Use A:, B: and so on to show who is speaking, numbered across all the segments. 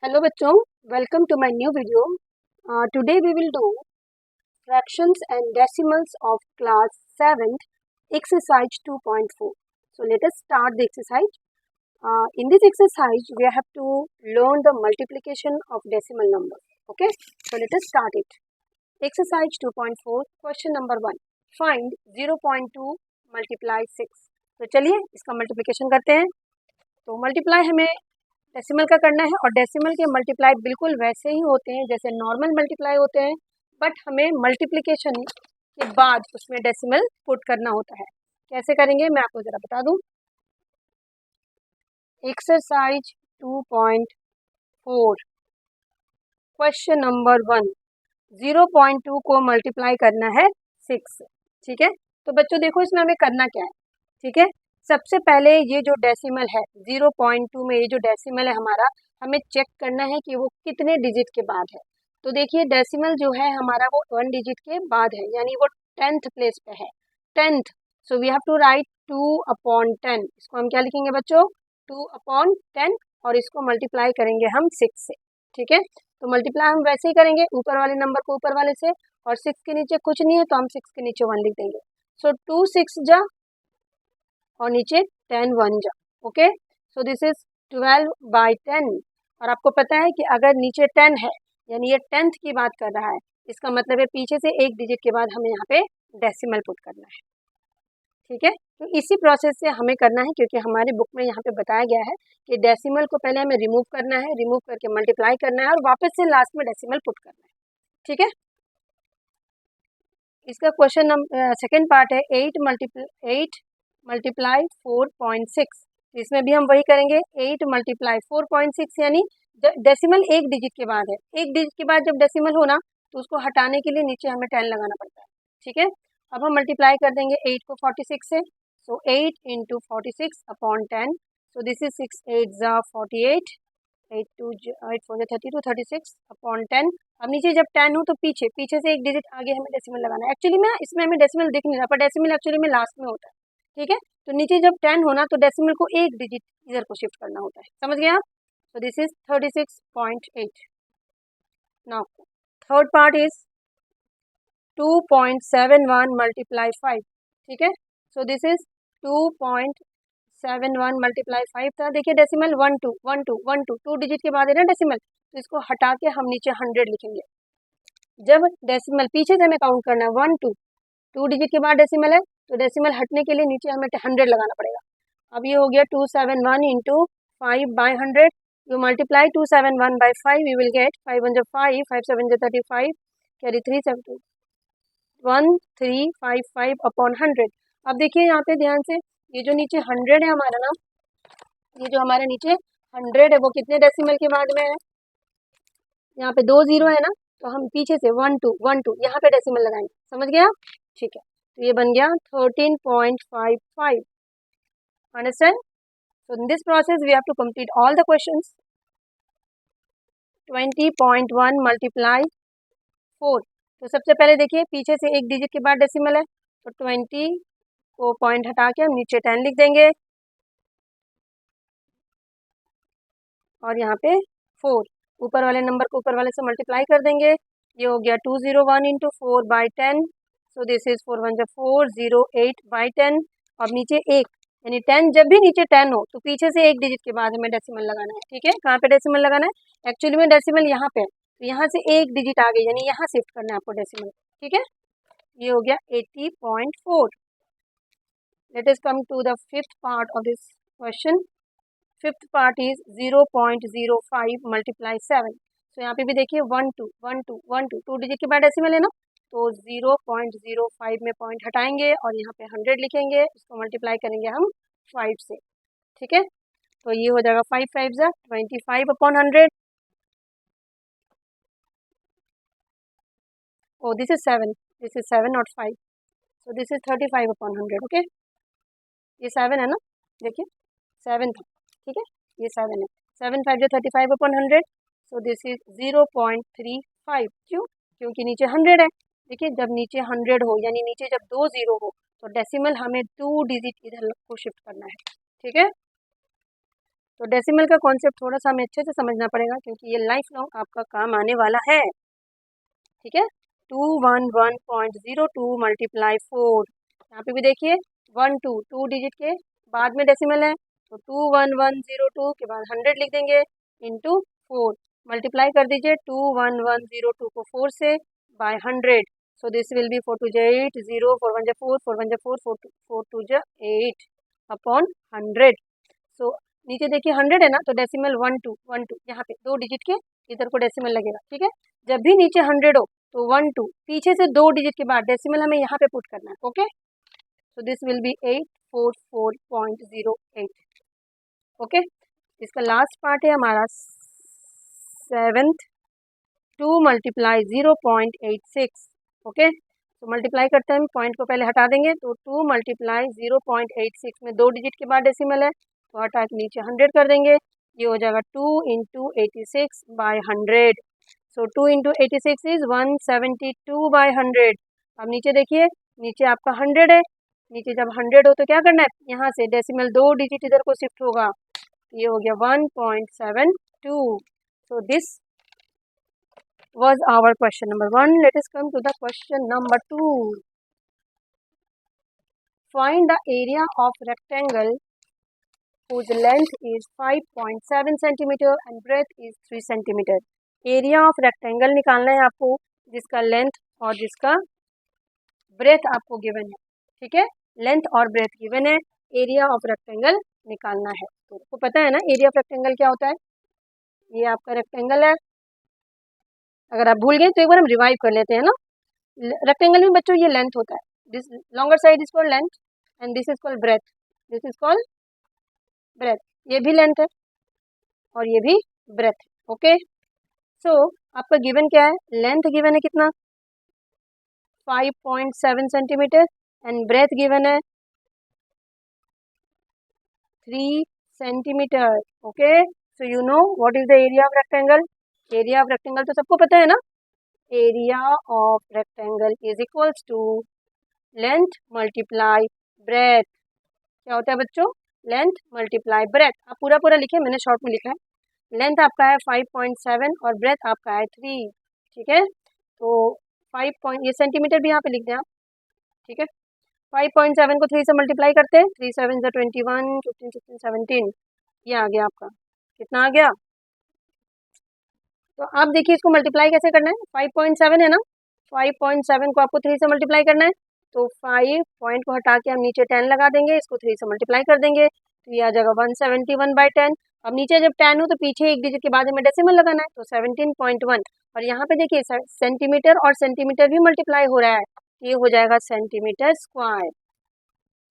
A: Hello बच्चों, welcome to my new video. Today we will do fractions and decimals of class 7th, exercise 2.4. So let us start the exercise. In this exercise, we have to learn the multiplication of decimal numbers. Okay, so let us start it. Exercise 2.4, question number 1. Find 0.2 multiply 6. तो चलिए इसका multiplication करते हैं. तो multiply हमें decimal का करना है और डेसिमल के मल्टीप्लाई बिल्कुल वैसे ही होते हैं जैसे नॉर्मल मल्टीप्लाई होते हैं, बट हमें मल्टीप्लिकेशन के बाद उसमें डेसिमल पुट करना होता है. कैसे करेंगे मैं आपको ज़रा बता दूं. Exercise 2.4 question number 1. 0.2 को मल्टीप्लाई करना है 6. ठीक है, तो बच्चों देखो इसमें हमें करना क्या है. ठीक है, सबसे पहले ये जो डेसिमल है 0.2 में, ये जो डेसिमल है हमारा, हमें चेक करना है कि वो कितने डिजिट के बाद है. तो देखिए डेसिमल जो है हमारा वो 1 डिजिट के बाद है, यानी वो 10th प्लेस पे है. 10th, so we have to write 2/10. इसको हम क्या लिखेंगे बच्चों, 2/10, और इसको मल्टीप्लाई करेंगे हम 6 से. ठीक है, तो मल्टीप्लाई हम वैसे ही करेंगे, ऊपर वाले नंबर को ऊपर वाले से, और 6 के नीचे कुछ नहीं है तो हम 6 के नीचे 1 लिख देंगे. सो 2 6 जा और नीचे 10 1 जा. Okay, so this is 12/10. और आपको पता है कि अगर नीचे 10 है यानी ये 10th की बात कर रहा है, इसका मतलब है पीछे से एक डिजिट के बाद हमें यहाँ पे डेसिमल पुट करना है. ठीक है, तो इसी प्रोसेस से हमें करना है, क्योंकि हमारे बुक में यहाँ पे बताया गया है कि डेसिमल को पहले हमें रिमूव करना है, रिमूव करके मल्टीप्लाई करना है और वापस से लास्ट में डेसिमल पुट करना है. ठीक है, इसका क्वेश्चन नंबर सेकेंड पार्ट है 8 मल्टीप्लाई 4.6. इसमें भी हम वही करेंगे, 8 मल्टीप्लाई 4.6, यानी डेसिमल एक डिजिट के बाद है. एक डिजिट के बाद जब डेसिमल हो ना तो उसको हटाने के लिए नीचे हमें 10 लगाना पड़ता है. ठीक है, अब हम मल्टीप्लाई कर देंगे 8 को 46 से. सो 8 इंटू 46/10. सो दिस इज 6 8 जा 48, 8 2 8 4 जा 32, 36/10. अब नीचे जब 10 हो तो पीछे से एक डिजिट आगे हमें डेसिमल लगाना है. एक्चुअली में इसमें हमें डेसिमल दिख नहीं रहा, पर डेसिमल एक्चुअली में लास्ट में होता है. ठीक है, तो नीचे जब 10 होना तो डेसिमल को एक डिजिट इधर को शिफ्ट करना होता है. समझ गए आप. सो this is 36.8. Now third part is 2.71 multiply 5. ठीक है, सो दिस इज 2.71 मल्टीप्लाई 5 था. देखिए डेसिमल 1 2 1 2 1 2 2 डिजिट के बाद है ना डेसिमल, तो इसको हटा के हम नीचे 100 लिखेंगे. जब डेसिमल पीछे से हमें काउंट करना है 1 2 2 डिजिट के बाद डेसिमल है, तो डेसिमल हटने के लिए नीचे हमें 100 लगाना पड़ेगा. अब ये हो गया 271 into 5/100. You multiply 271 by 5, you will get 5 1 5 5 7 35, carry 3 7 1355/100. अब देखिए यहाँ पे ध्यान से, ये जो नीचे 100 है हमारा ना, ये जो हमारे नीचे 100 है वो कितने डेसिमल के बाद में है. यहाँ पे 2 0 है ना, तो हम पीछे से 1 2 1 2 यहाँ पे डेसिमल लगाएंगे. समझ गया. ठीक है, तो ये बन गया 13.55. Understand. So in this process we have to complete all the questions. 20.1 multiply 4. तो सबसे पहले देखिए पीछे से एक डिजिट के बाद डेसिमल है, तो 20 को पॉइंट हटा के हम नीचे 10 लिख देंगे और यहाँ पे 4 ऊपर वाले नंबर को ऊपर वाले से मल्टीप्लाई कर देंगे. ये हो गया 201 इंटू 4/10. So this is 4 1 408/10. अब नीचे एक, यानी 10, जब भी नीचे 10 हो तो पीछे से एक डिजिट के बाद हमें डेसिमल लगाना है. ठीक है, कहाँ पे डेसिमल लगाना है, एक्चुअली में डेसिमल यहाँ पे है, तो यहाँ से एक डिजिट आगे यानी यहाँ शिफ्ट करना है आपको डेसिमल. ठीक है, ये हो गया 80.4. Let us come to the fifth part of this question. Fifth part is 0.05 multiply 7. तो यहाँ पे भी देखिए 1 2 1 2 1 2 2 डिजिट के बाद डेसिमल है ना, तो 0.05 में पॉइंट हटाएंगे और यहाँ पे 100 लिखेंगे. इसको मल्टीप्लाई करेंगे हम 5 से. ठीक है, तो ये हो जाएगा 5 5 जा 25/100. Oh this is 7, this is 7 not 5. So this is 35/100. Okay, ये 7 है ना, देखिए 7 था. ठीक है, ये 7 है. 7 5 जा 35/100. सो दिस इज 0.35. क्यों, क्योंकि नीचे 100 है. देखिए जब नीचे 100 हो यानी नीचे जब 2 0 हो तो डेसिमल हमें 2 डिजिट इधर को शिफ्ट करना है. ठीक है, तो डेसिमल का कॉन्सेप्ट थोड़ा सा हमें अच्छे से समझना पड़ेगा, क्योंकि ये लाइफ लॉन्ग आपका काम आने वाला है। ठीक है, 211.02 मल्टीप्लाई 4, यहाँ पे भी देखिए 2 डिजिट के बाद में डेसिमल है, तो 21102 के बाद 100 लिख देंगे इंटू 4, मल्टीप्लाई कर दीजिए 21102 को 4 से by 100, so this will be 4 2 जा 8, 0 4 1 जा 4, 4 1 जा 4, 4 2 जा 8 अपॉन 100। सो नीचे देखिए 100 है ना, तो डेसिमल 1 2 यहाँ पे 2 डिजिट के इधर को डेसिमल लगेगा। ठीक है, जब भी नीचे 100 हो तो 1 2 पीछे से 2 डिजिट के बाद डेसिमल हमें यहाँ पे पुट करना है। Okay, so this will B 844.08। Okay, इसका लास्ट पार्ट है हमारा 7th, 2 मल्टीप्लाई 0.86। ओके, तो मल्टीप्लाई करते हैं, पॉइंट को पहले हटा देंगे, तो 2 मल्टीप्लाई 0.86 में 2 डिजिट के बाद डेसिमल है, तो हटा के नीचे 100 कर देंगे, ये हो जाएगा 2 into 86 by 100। So 2 into 86 is 172 by 100। अब नीचे देखिए, नीचे आपका 100 है, नीचे जब 100 हो तो क्या करना है, यहाँ से डेसिमल 2 डिजिट इधर को शिफ्ट होगा, ये हो गया 1.72। So this was our question number 1. Let us come to the question number 2. Find the area of rectangle whose length is 5.7 centimeter and breadth is 3 centimeter. Area of rectangle निकालना है आपको, जिसका लेंथ और जिसका ब्रेथ आपको given है। ठीक है, लेंथ और ब्रेथ गिवन है, एरिया ऑफ रेक्टेंगल निकालना है। तो आपको पता है ना एरिया ऑफ रेक्टेंगल क्या होता है, ये आपका रेक्टेंगल है। अगर आप भूल गए तो एक बार हम रिवाइव कर लेते हैं ना। रेक्टेंगल में बच्चों ये लेंथ होता है, this longer side is called length and this is called breadth, this is called breadth. ये भी लेंथ है और ये भी ब्रेथ है। ओके, सो आपका गिवन क्या है, लेंथ गिवन है कितना 5.7 सेंटीमीटर एंड ब्रेथ गिवन है 3 centimetre. Okay, so you know what is the area of rectangle. Area of rectangle तो सबको पता है ना, area of rectangle is equals to length multiply breadth. क्या होता है बच्चों, लेंथ मल्टीप्लाई ब्रेथ। आप पूरा पूरा लिखे, मैंने शॉर्ट में लिखा है। लेंथ आपका है 5.7 और ब्रेथ आपका है 3। ठीक है, तो 5 ये सेंटीमीटर भी यहाँ पे लिख दें आप। ठीक है, 5.7 को 3 से मल्टीप्लाई करते हैं, 3 7 से 21, 15 16 17, ये आ गया आपका, कितना आ गया। तो आप देखिए इसको मल्टीप्लाई कैसे करना है, 5.7 है ना, 5.7 को आपको 3 से मल्टीप्लाई करना है, तो 5 पॉइंट को हटा के हम नीचे 10 लगा देंगे, इसको 3 से मल्टीप्लाई कर देंगे, तो ये आ जाएगा 171/10। अब नीचे जब 10 हो तो पीछे एक डिजिट के बाद हमें डेसिमल लगाना है, तो 17.1। और यहाँ पे देखिए सेंटीमीटर और सेंटीमीटर भी मल्टीप्लाई हो रहा है, ये हो जाएगा सेंटीमीटर स्क्वायर।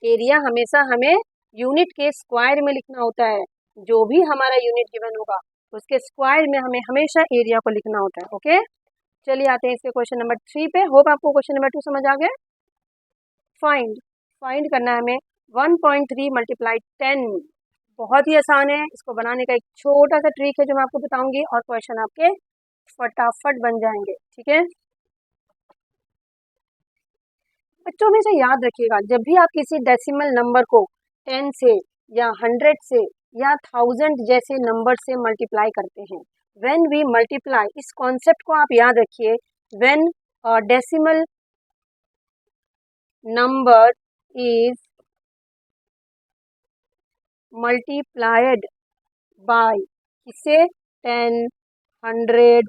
A: एरिया हमेशा हमें यूनिट के स्क्वायर में लिखना होता है, जो भी हमारा यूनिट गिवन होगा उसके स्क्वायर में हमें हमेशा एरिया को लिखना होता है। ओके, चलिए आते हैं इसके क्वेश्चन नंबर 3 पे। होप आपको क्वेश्चन नंबर 2 समझ आ गया। फाइंड करना है हमें 1.3 मल्टीप्लाई 10। बहुत ही आसान है, इसको बनाने का एक छोटा सा ट्रिक है जो मैं आपको बताऊंगी और क्वेश्चन आपके फटाफट बन जाएंगे। ठीक है बच्चों, में से याद रखिएगा, जब भी आप किसी डेसिमल नंबर को 10 से या 100 से या 1000 जैसे नंबर से मल्टीप्लाई करते हैं, व्हेन वी मल्टीप्लाई, इस कॉन्सेप्ट को आप याद रखिए, when decimal number is multiplied by किसे, 10, 100,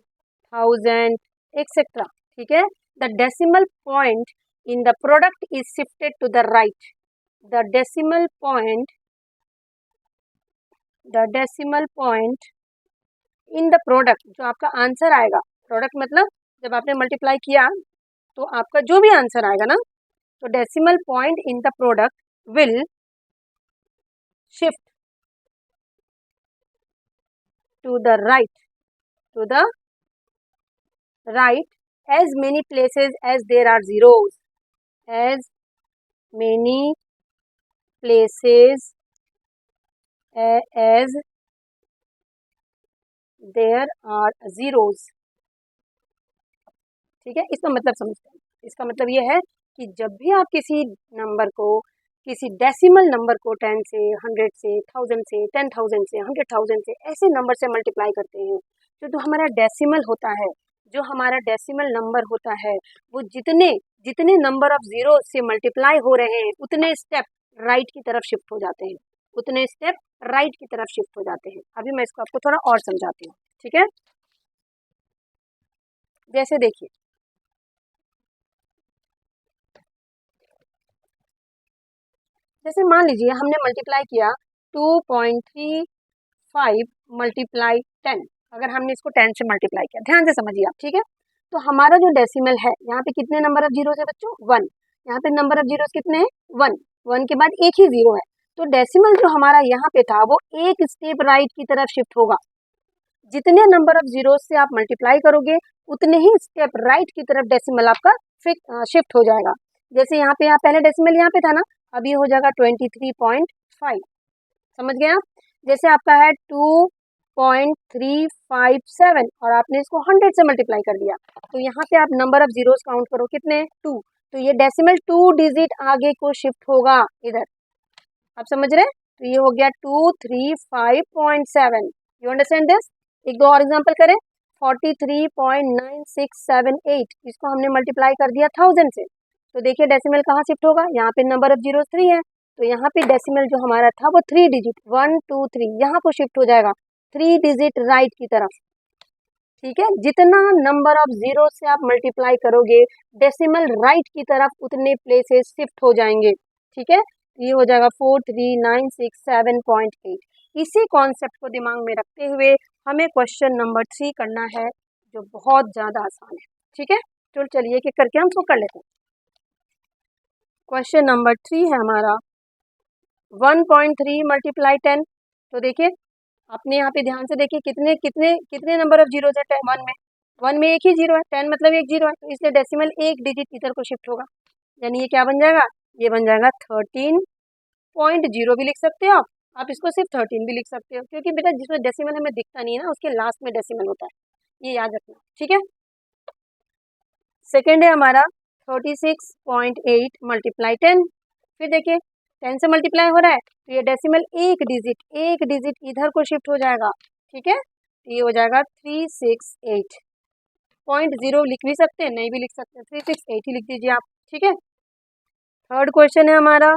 A: 1000 एक्सेट्रा। ठीक है, the decimal point in the product is shifted to the right. The decimal point in the product, जो आपका आंसर आएगा, प्रोडक्ट मतलब जब आपने मल्टीप्लाई किया तो आपका जो भी आंसर आएगा ना, तो decimal point in the product will shift to the right as many places as there are zeros, as many places as there are zeros। ठीक है, इसका मतलब समझते हैं। इसका मतलब ये है कि जब भी आप किसी नंबर को किसी डेसिमल नंबर को 10 से, 100 से, 1000 से, 10,000 से, 100,000 से ऐसे नंबर से मल्टीप्लाई करते हैं। जो हमारा डेसिमल होता है, जो हमारा डेसिमल नंबर होता है, वो जितने जितने नंबर ऑफ जीरो से मल्टीप्लाई हो रहे हैं उतने स्टेप राइट की तरफ शिफ्ट हो जाते हैं, उतने स्टेप राइट की तरफ शिफ्ट हो जाते हैं। अभी मैं इसको आपको थोड़ा और समझाती हूँ, ठीक है। जैसे देखिए, जैसे मान लीजिए हमने मल्टीप्लाई किया 2.35 मल्टीप्लाई 10, अगर हमने इसको 10 से मल्टीप्लाई किया, ध्यान से समझिए आप, ठीक है। तो हमारा जो डेसिमल है, यहाँ पे कितने नंबर ऑफ जीरो है बच्चों? 1। यहाँ पे नंबर ऑफ जीरो कितने हैं? 1। 1 के बाद एक ही जीरो है, तो डेसिमल जो हमारा यहाँ पे था वो एक स्टेप राइट की तरफ शिफ्ट होगा। जितने नंबर ऑफ जीरो से आप मल्टीप्लाई करोगे उतने ही स्टेप राइट की तरफ डेसिमल आपका शिफ्ट हो जाएगा। जैसे यहाँ पे पहले डेसिमल यहाँ पे था ना, अब ये हो जाएगा 23.5, समझ गए आप। जैसे आपका है 2.357 और आपने इसको 100 से मल्टीप्लाई कर दिया, तो यहाँ पे आप नंबर ऑफ जीरोस काउंट करो, कितने? 2। तो ये डेसिमल 2 डिजिट आगे को शिफ्ट होगा इधर, आप समझ रहे हैं। तो ये हो गया 235.7। You understand this? एक दो और एग्जांपल करें। 43.9678, इसको हमने मल्टीप्लाई कर दिया 1000 से, तो देखिए डेसिमल कहाँ शिफ्ट होगा? यहाँ पे नंबर ऑफ जीरो 3 है, तो यहाँ पे डेसिमल जो हमारा था वो 3 डिजिट 1 2 3 यहाँ को शिफ्ट हो जाएगा 3 डिजिट राइट की तरफ, ठीक है। जितना नंबर ऑफ जीरो से आप मल्टीप्लाई करोगे डेसिमल राइट की तरफ उतने प्लेसेस शिफ्ट हो जाएंगे, ठीक है। ये हो जाएगा 43967.8। इसी कॉन्सेप्ट को दिमाग में रखते हुए हमें क्वेश्चन नंबर 3 करना है, जो बहुत ज़्यादा आसान है, ठीक है। तो चलिए कि करके हम इसको कर लेते हैं। क्वेश्चन नंबर 3 है हमारा 1.3 मल्टीप्लाई 10। तो देखिए अपने यहाँ पे ध्यान से देखिए कितने कितने कितने नंबर ऑफ जीरो है 1 में, 1 में एक ही जीरो है, 10 मतलब एक जीरो है, तो इसलिए डेसिमल एक डिजिट इधर को शिफ्ट होगा, यानी ये क्या बन जाएगा? ये बन जाएगा 13.0 भी लिख सकते हो आप इसको सिर्फ 13 भी लिख सकते हो, क्योंकि बेटा जिसमें डेसिमल हमें दिखता नहीं है ना उसके लास्ट में डेसिमल होता है, ये याद रखना, ठीक है। सेकेंड है हमारा 36.8 मल्टीप्लाई 10। फिर देखिए 10 से मल्टीप्लाई हो रहा है, तो ये डेसिमल एक डिजिट इधर को शिफ्ट हो जाएगा, ठीक है। तो ये हो जाएगा 368.0 लिख भी सकते हैं, नहीं भी लिख सकते, 368 ही लिख दीजिए आप, ठीक है। थर्ड क्वेश्चन है हमारा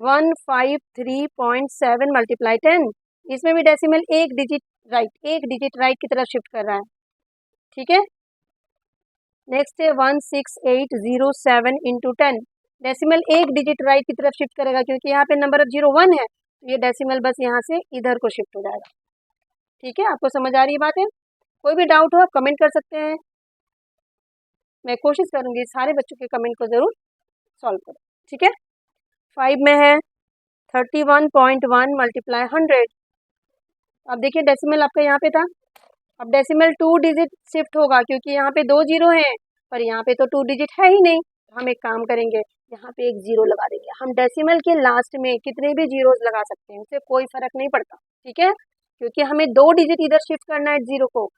A: 153.7 मल्टीप्लाई 10। इसमें भी डेसिमल एक डिजिट राइट की तरफ शिफ्ट कर रहा है, ठीक है। नेक्स्ट है 16807 इंटू 10। डेसिमल एक डिजिट राइट की तरफ शिफ्ट करेगा, क्योंकि यहाँ पे नंबर ऑफ जीरो 1 है, तो ये डेसिमल बस यहाँ से इधर को शिफ्ट हो जाएगा, ठीक है। आपको समझ आ रही है बात है? कोई भी डाउट हो आप कमेंट कर सकते हैं, मैं कोशिश करूँगी सारे बच्चों के कमेंट को ज़रूर सॉल्व करूँ, ठीक है। 5 में है 31.1 मल्टीप्लाई 100। अब देखिए डेसिमल आपका यहाँ पे था, अब डेसिमल 2 डिजिट शिफ्ट होगा, क्योंकि यहाँ पे 2 जीरो हैं पर यहाँ पे तो 2 डिजिट है ही नहीं। हम एक काम करेंगे, यहाँ पे एक जीरो लगा देंगे। हम डेसिमल के लास्ट में कितने भी जीरोस लगा सकते हैं, उससे कोई फर्क नहीं पड़ता, ठीक है, क्योंकि हमें 2 डिजिट इधर शिफ्ट करना है जीरो को,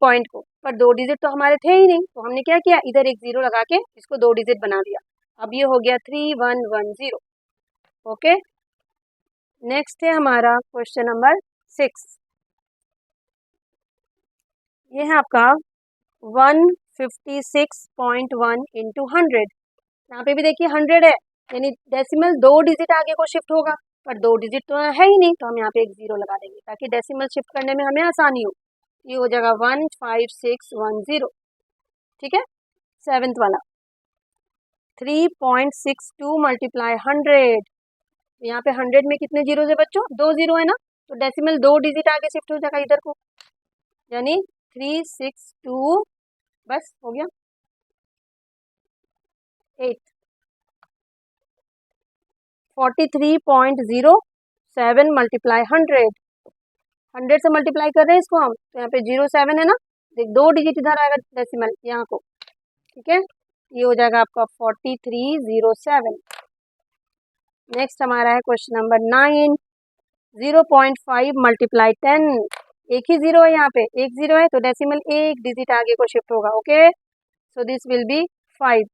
A: पॉइंट को, पर 2 डिजिट तो हमारे थे ही नहीं, तो हमने क्या किया, इधर एक जीरो लगा के इसको 2 डिजिट बना दिया। अब ये हो गया 3110, ओके। नेक्स्ट है हमारा क्वेश्चन नंबर 6। ये है आपका 156.1 इंटू 100। यहाँ पे भी देखिए 100 है, यानी डेसिमल 2 डिजिट आगे को शिफ्ट होगा, पर 2 डिजिट तो है ही नहीं, तो हम यहाँ पे एक जीरो लगा देंगे ताकि डेसिमल शिफ्ट करने में हमें आसानी हो। ये हो जाएगा 15610, ठीक है। सेवेंथ वाला 3.62 मल्टीप्लाई 100। यहाँ पे 100 में कितने जीरो है बच्चों? 2 जीरो है ना, तो डेसिमल 2 डिजिट आगे शिफ्ट हो जाएगा इधर को, यानी 362, बस हो गया 8। 43.07 मल्टीप्लाई 100 से मल्टीप्लाई कर रहे हैं इसको हम, तो यहाँ पे 07 है ना, देख 2 डिजिट इधर आएगा डेसिमल यहाँ को, ठीक है। ये हो जाएगा आपका 4307। नेक्स्ट हमारा है क्वेश्चन नंबर 9। 0.5 मल्टीप्लाई 10। एक ही जीरो है, यहाँ पे एक जीरो है, तो डेसिमल एक डिजिट आगे को शिफ्ट होगा, okay. So this will B 5।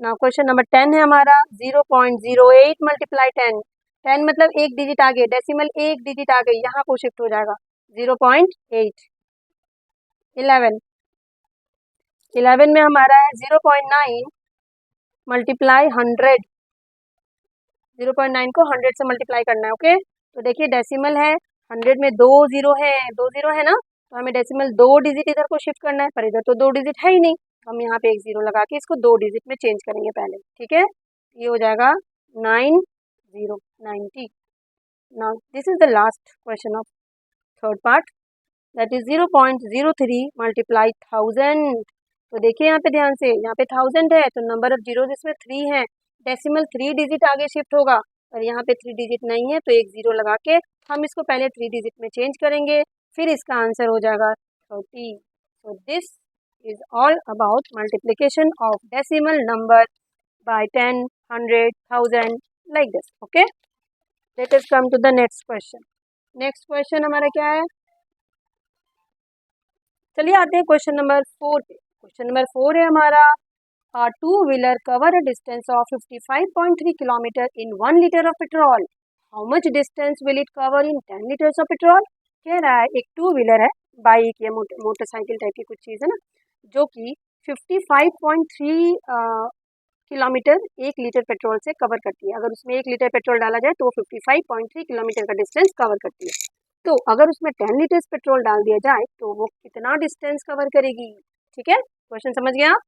A: ना क्वेश्चन नंबर 10 है हमारा 0.08 मल्टीप्लाई 10। 10 मतलब एक डिजिट आगे, डेसिमल एक डिजिट आगे, यहाँ को शिफ्ट हो जाएगा 0.8। 11 में हमारा है 0.9 मल्टीप्लाई 100। 0.9 को 100 से मल्टीप्लाई करना है। ओके, तो देखिए डेसिमल है, 100 में 2 जीरो है, 2 जीरो है ना, तो हमें डेसिमल 2 डिजिट इधर को शिफ्ट करना है, पर इधर तो 2 डिजिट है ही नहीं, हम यहाँ पे एक जीरो लगा के इसको 2 डिजिट में चेंज करेंगे पहले। ठीक है, ये हो जाएगा 90। Now this is the last question of third part, that is 0.03 multiply 1000। तो देखिए यहाँ पे ध्यान से, यहाँ पे 1000 है तो नंबर ऑफ जीरो इसमें 3 है, डेसिमल 3 डिजिट आगे शिफ्ट होगा, और यहाँ पे 3 डिजिट नहीं है तो एक जीरो लगा के हम इसको पहले 3 डिजिट में चेंज करेंगे, फिर इसका आंसर हो जाएगा 30। So this is all about multiplication of decimal number by 10, 100, 1000 like this. Okay, let us come to the next question. Next question हमारा क्या है, चलिए आते हैं क्वेश्चन नंबर 4 पे। क्वेश्चन नंबर 4 है हमारा, a two-wheeler cover a distance of 55.3 kilometer in 1 liter of petrol. How much distance will it cover in 10 liters of petrol? कह रहा है एक टू व्हीलर है, बाइक या मोटरसाइकिल टाइप की कुछ चीज़ है ना, जो कि 55.3 किलोमीटर 1 लीटर पेट्रोल से कवर करती है। अगर उसमें 1 लीटर पेट्रोल डाला जाए तो वो 55.3 किलोमीटर का डिस्टेंस कवर करती है। तो अगर उसमें 10 लीटर्स पेट्रोल डाल दिया जाए तो वो कितना डिस्टेंस कवर करेगी। ठीक है, क्वेश्चन समझ गए आप?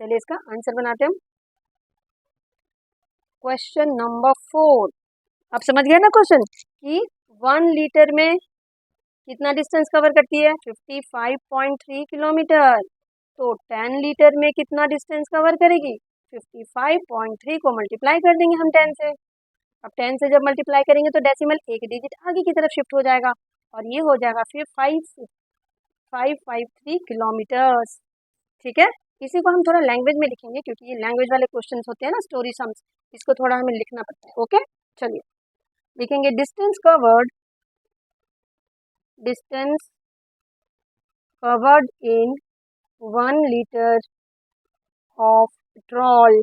A: चलिए इसका आंसर बनाते हैं। क्वेश्चन नंबर 4, आप समझ गए ना क्वेश्चन कि 1 लीटर में कितना डिस्टेंस कवर करती है, 55.3 किलोमीटर। तो 10 लीटर में कितना डिस्टेंस कवर करेगी, 55.3 को मल्टीप्लाई कर देंगे हम 10 से। अब 10 से जब मल्टीप्लाई करेंगे तो डेसिमल एक डिजिट आगे की तरफ शिफ्ट हो जाएगा, और ये हो जाएगा फिर 553 किलोमीटर्स। ठीक है, इसी को हम थोड़ा लैंग्वेज में लिखेंगे क्योंकि ये लैंग्वेज वाले क्वेश्चंस होते हैं ना, स्टोरी सम्स, इसको थोड़ा हमें लिखना पड़ता है। ओके, चलिए लिखेंगे distance covered in 1 litre of petrol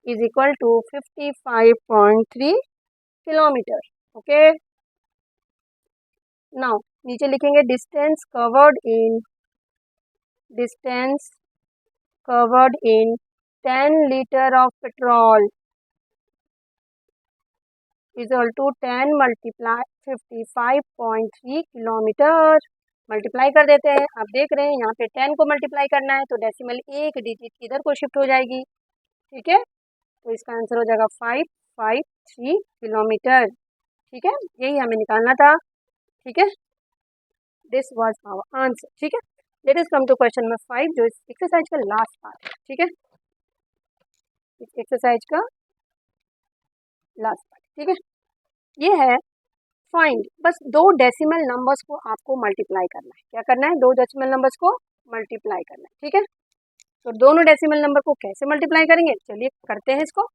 A: is equal to 55.3 kilometre. Okay, now नीचे लिखेंगे distance covered in 10 liter of petrol is equal to 10 multiply 55.3 kilometre. Multiply कर देते हैं, आप देख रहे हैं यहाँ पे 10 को मल्टीप्लाई करना है तो डेसिमल एक डिजिट इधर को शिफ्ट हो जाएगी। ठीक है, तो इसका आंसर हो जाएगा 553 किलोमीटर। ठीक है, यही हमें निकालना था। ठीक है, दिस वाज आवर आंसर। ठीक है, let us come to question number 5 जो इस एक्सरसाइज का लास्ट पार्ट है। ठीक है, इस एक्सरसाइज का लास्ट पार्ट। ठीक है, ये है फाइंड, बस 2 डेसिमल नंबर्स को आपको मल्टीप्लाई करना है। क्या करना है, 2 डेसिमल नंबर्स को मल्टीप्लाई करना है। ठीक है, तो दोनों डेसिमल नंबर को कैसे मल्टीप्लाई करेंगे, चलिए करते हैं इसको।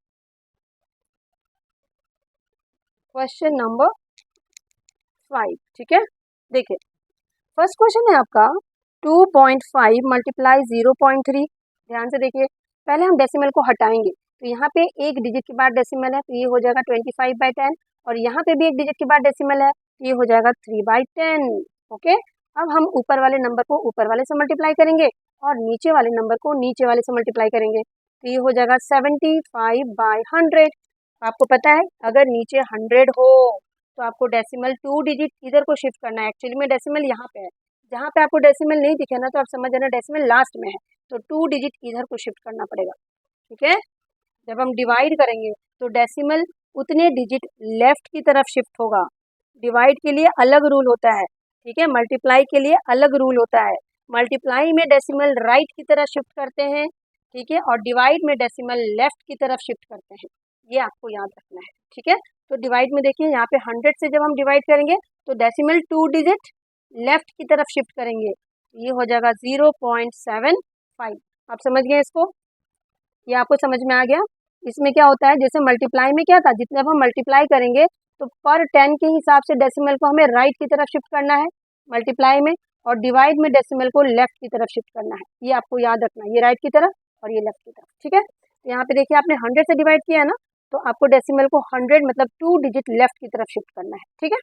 A: Question number 5। ठीक है, देखिए फर्स्ट क्वेश्चन है आपका 2.5 मल्टीप्लाई 0.3। ध्यान से देखिए, पहले हम डेसिमल को हटाएंगे तो यहाँ पे एक डिजिट के बाद डेसिमल है तो ये हो जाएगा 25/10, और यहाँ पे भी एक डिजिट के बाद डेसिमल है तो ये हो जाएगा 3/10। ओके, अब हम ऊपर वाले नंबर को ऊपर वाले से मल्टीप्लाई करेंगे और नीचे वाले नंबर को नीचे वाले से मल्टीप्लाई करेंगे तो ये हो जाएगा 75/100। आपको पता है अगर नीचे 100 हो तो आपको डेसिमल 2 डिजिट इधर को शिफ्ट करना है। एक्चुअली में डेसिमल यहाँ पे है, जहाँ पे आपको डेसिमल नहीं दिखे ना तो आप समझ जाना डेसिमल लास्ट में है, तो 2 डिजिट इधर को शिफ्ट करना पड़ेगा। ठीक है, जब हम डिवाइड करेंगे तो डेसिमल उतने डिजिट लेफ्ट की तरफ शिफ्ट होगा। डिवाइड के लिए अलग रूल होता है, ठीक है, मल्टीप्लाई के लिए अलग रूल होता है। मल्टीप्लाई में डेसिमल राइट की तरफ शिफ्ट करते हैं, ठीक है, और डिवाइड में डेसिमल लेफ्ट की तरफ शिफ्ट करते हैं, ये आपको याद रखना है। ठीक है, तो डिवाइड में देखिए यहाँ पे 100 से जब हम डिवाइड करेंगे तो डेसिमल 2 डिजिट लेफ्ट की तरफ शिफ्ट करेंगे, ये हो जाएगा 0.75। आप समझ गए इसको, ये आपको समझ में आ गया। इसमें क्या होता है, जैसे मल्टीप्लाई में क्या था, जितने अब हम मल्टीप्लाई करेंगे तो पर 10 के हिसाब से डेसिमल को हमें राइट की तरफ शिफ्ट करना है मल्टीप्लाई में, और डिवाइड में डेसिमल को लेफ्ट की तरफ शिफ्ट करना है। ये आपको याद रखना है, ये राइट की तरफ और ये लेफ्ट की तरफ। ठीक है, तो यहाँ पे देखिए आपने 100 से डिवाइड किया है ना, तो आपको डेसिमल को 100 मतलब 2 डिजिट लेफ्ट की तरफ शिफ्ट करना है, ठीक है।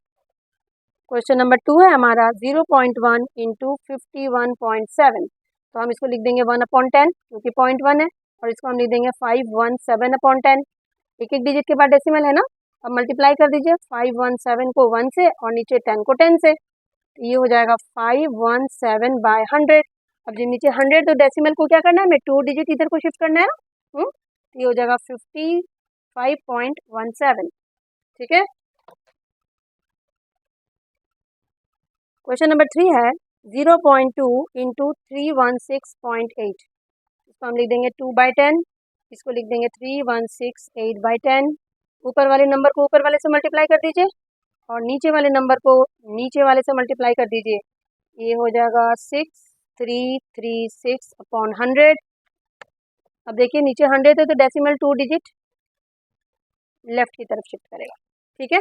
A: क्वेश्चन नंबर 2 है हमारा 0.1 इंटू 51.7, तो हम इसको लिख देंगे 1/10 क्योंकि 0.1 है, और इसको हम लिख देंगे 517/10। एक एक डिजिट के बाद डेसिमल है ना, अब मल्टीप्लाई कर दीजिए 517 को 1 से और नीचे 10 को 10 से, तो ये हो जाएगा 517/100। अब जो नीचे 100 तो डेसिमल को क्या करना है, हमें 2 डिजिट इधर को शिफ्ट करना है ना, तो ये हो जाएगा 55.17, ठीक है। क्वेश्चन नंबर 3 है 0.2 इंटू 316.8, इसको हम लिख देंगे 2/10, इसको लिख देंगे 3168/10। ऊपर वाले नंबर को ऊपर वाले से मल्टीप्लाई कर दीजिए और नीचे वाले नंबर को नीचे वाले से मल्टीप्लाई कर दीजिए, ये हो जाएगा 6336/100। अब देखिए नीचे 100 है तो डेसिमल 2 डिजिट लेफ्ट की तरफ शिफ्ट करेगा, ठीक है।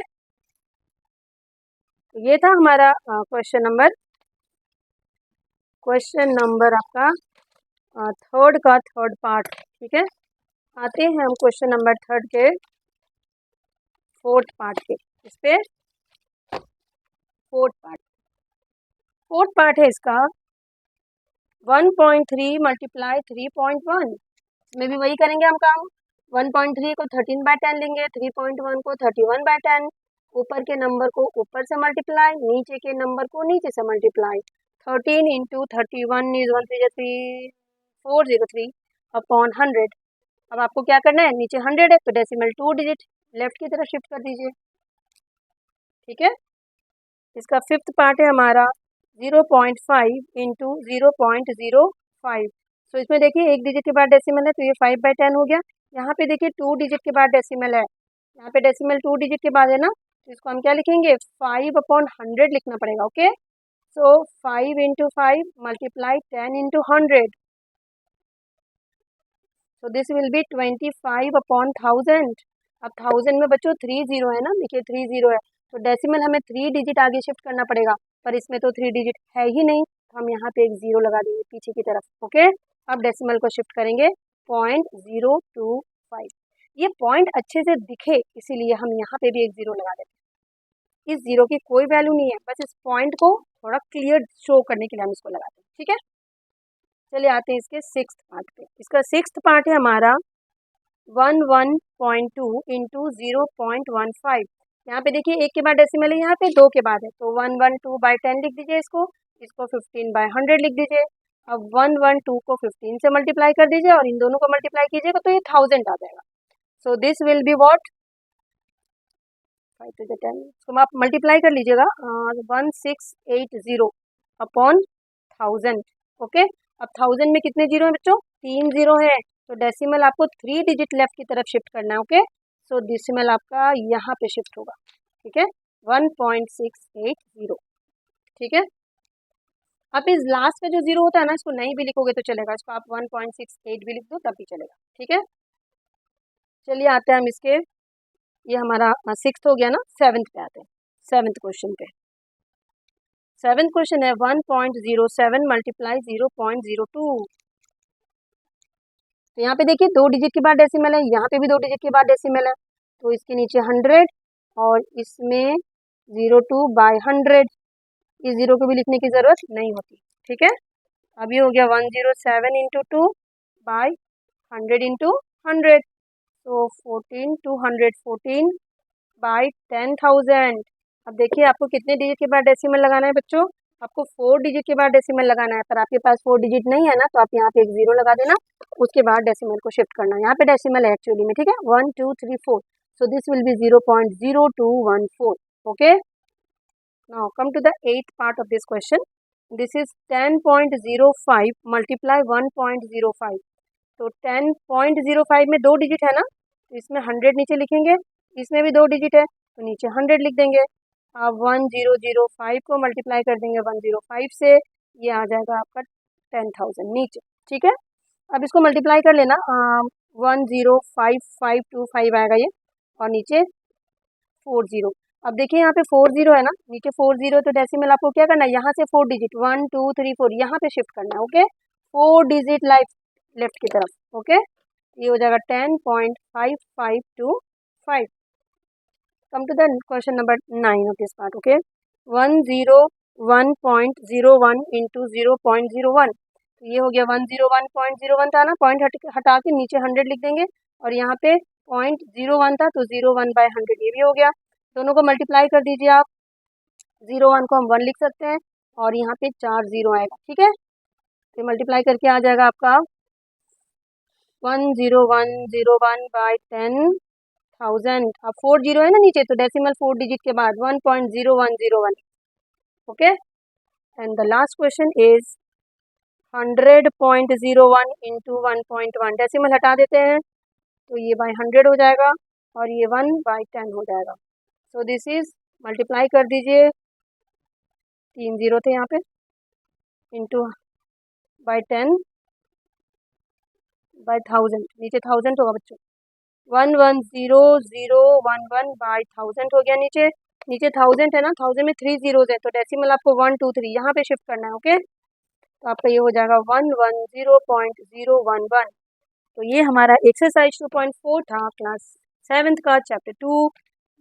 A: तो ये था हमारा क्वेश्चन नंबर आपका थर्ड का थर्ड पार्ट, ठीक है। आते हैं हम क्वेश्चन नंबर थर्ड के फोर्थ पार्ट के, इस पे फोर्थ पार्ट है इसका 1.3 मल्टीप्लाई 3.1, इसमें भी वही करेंगे हम काम। 1.3 को 13/10 लेंगे, 3.1 को 31/10, ऊपर के नंबर को ऊपर से मल्टीप्लाई, नीचे के नंबर को नीचे से मल्टीप्लाई। 13 into 31 is 103/403/100। अब आपको क्या करना है, नीचे 100 है तो डेसिमल 2 डिजिट लेफ्ट की तरफ शिफ्ट कर दीजिए, ठीक है। इसका फिफ्थ पार्ट है हमारा 0.5 इंटू 0.05, तो इसमें देखिए एक डिजिट के बाद डेसिमल है तो ये 5/10 हो गया। यहाँ पे देखिए 2 डिजिट के बाद डेसिमल है, यहाँ पे डेसिमल 2 डिजिट के बाद है ना, तो इसको हम क्या लिखेंगे 5/100 लिखना पड़ेगा, ओके। सो 5 इंटू 5 मल्टीप्लाई 10 इंटू 100, तो दिस विल बी 25/1000। अब 1000 में बच्चों 3 जीरो है ना, देखिए 3 जीरो है, तो डेसिमल हमें 3 डिजिट आगे शिफ्ट करना पड़ेगा, पर इसमें तो 3 डिजिट है ही नहीं, तो हम यहाँ पे एक जीरो लगा देंगे पीछे की तरफ, ओके। अब डेसिमल को शिफ्ट करेंगे 0.025, ये पॉइंट अच्छे से दिखे इसीलिए हम यहाँ पे भी एक जीरो लगा देते हैं। इस जीरो की कोई वैल्यू नहीं है, बस इस पॉइंट को थोड़ा क्लियर शो करने के लिए हम इसको लगाते हैं, ठीक है। चलिए आते हैं इसके सिक्स्थ पार्ट पे। इसका सिक्स्थ पार्ट है हमारा 11.2 इंटू 0.15, यहाँ पे देखिए एक के बाद डेसिमल है, यहाँ पे 2 के बाद है, तो 112/10 लिख दीजिए, इसको 15/100 लिख दीजिए। अब 112 को 15 से मल्टीप्लाई कर दीजिए और इन दोनों को मल्टीप्लाई कीजिएगा तो ये 1000 आ जाएगा। सो this will be what 5 to the 10, तो आप मल्टीप्लाई कर लीजिएगा 1680/1000, ओके। अब 1000 में कितने जीरो हैं बच्चों, 3 जीरो है, तो डेसिमल आपको 3 डिजिट लेफ्ट की तरफ शिफ्ट करना है, ओके। सो डेसिमल आपका यहाँ पे शिफ्ट होगा, ठीक है, 1680, ठीक है। अब इस लास्ट का जो जीरो होता है ना, इसको नहीं भी लिखोगे तो चलेगा, इसको आप 1.68 भी लिख दो तब भी चलेगा, ठीक है। चलिए आते हैं हम इसके, ये हमारा सिक्स्थ हो गया ना, सेवन्थ पे आते हैं, सेवन्थ क्वेश्चन पे। सेवन्थ क्वेश्चन है 1.07 मल्टीप्लाई 0.02, तो यहाँ पे देखिए 2 डिजिट के बाद डेसिमल है, यहाँ पे भी 2 डिजिट के बाद डेसिमल है, तो इसके नीचे 100 और इसमें 02/100, इस जीरो को भी लिखने की ज़रूरत नहीं होती, ठीक है। अब ये हो गया 107 इंटू 2/100 इंटू 100, तो 14/1000। अब देखिए आपको कितने डिजिट के बाद डेसिमल लगाना है बच्चों, आपको 4 डिजिट के बाद डेसिमल लगाना है, पर आपके पास 4 डिजिट नहीं है ना, तो आप यहाँ पे एक जीरो लगा देना, उसके बाद डेसिमल को शिफ्ट करना। यहाँ पे डेसिमल है एक्चुअली में, ठीक है, 1 2 3 4, so this will be 0.0214, okay. Now come to the eighth part of this question, this is 10.05 multiply 1.05, तो 10.05 में 2 डिजिट है ना, तो इसमें 100 नीचे लिखेंगे, इसमें भी 2 डिजिट है तो नीचे 100 लिख देंगे। अब 1005 को मल्टीप्लाई कर देंगे 105 से, ये आ जाएगा आपका 10,000 नीचे, ठीक है। अब इसको मल्टीप्लाई कर लेना 105525 आएगा ये, और नीचे 40। अब देखिए यहाँ पे 40 है ना, नीचे 40, तो डेसिमल आपको क्या करना है, यहाँ से 4 डिजिट 1 2 3 4 यहाँ पे शिफ्ट करना है, ओके। 4 डिजिट लेफ्ट की तरफ, ओके। ये हो जाएगा 10.5525। Come to the question number 9 of this part. Okay, 101.01 into 0.01, तो ये हो गया 101.01 था ना, पॉइंट हटा के नीचे 100 लिख देंगे, और यहाँ पे 0.01 था तो 01/100 ये भी हो गया। दोनों को मल्टीप्लाई कर दीजिए आप, 01 को हम 1 लिख सकते हैं, और यहाँ पे 4 0 आएगा, ठीक है। तो मल्टीप्लाई करके आ जाएगा आपका 10101/10,000। अब 4 0 है ना नीचे, तो डेसिमल 4 डिजिट के बाद 1.0101। Okay, and the last question is 100.01 into 1.1, decimal हटा देते हैं तो ये बाय 100 हो जाएगा, और ये 1/10 हो जाएगा। सो दिस इज, मल्टीप्लाई कर दीजिए, 3 0 थे यहाँ पे, इंटू बाय 10 बाय 1000, नीचे 1000 होगा बच्चों, 110,011/1000 हो गया नीचे। नीचे 1000 है ना, 1000 में 3 जीरोज है, तो डेसिमल आपको 1 2 3 यहाँ पे शिफ्ट करना है। ओके, तो आपका ये हो जाएगा 110.011। तो ये हमारा एक्सरसाइज 2.4 था, क्लास 7th का चैप्टर 2।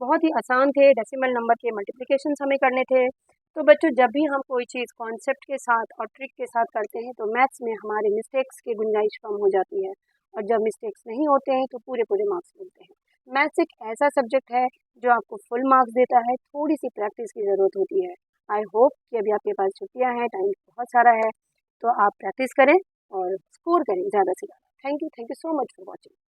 A: बहुत ही आसान थे, डेसिमल नंबर के मल्टीप्लिकेशंस हमें करने थे। तो बच्चों, जब भी हम कोई चीज़ कॉन्सेप्ट के साथ और ट्रिक के साथ करते हैं तो मैथ्स में हमारे मिस्टेक्स की गुंजाइश कम हो जाती है, और जब मिस्टेक्स नहीं होते हैं तो पूरे पूरे मार्क्स मिलते हैं। मैथ्स एक ऐसा सब्जेक्ट है जो आपको फुल मार्क्स देता है, थोड़ी सी प्रैक्टिस की ज़रूरत होती है। आई होप कि अभी आपके पास छुट्टियाँ हैं, टाइम बहुत सारा है, तो आप प्रैक्टिस करें और स्कोर करें ज़्यादा से ज़्यादा। Thank you so much for watching.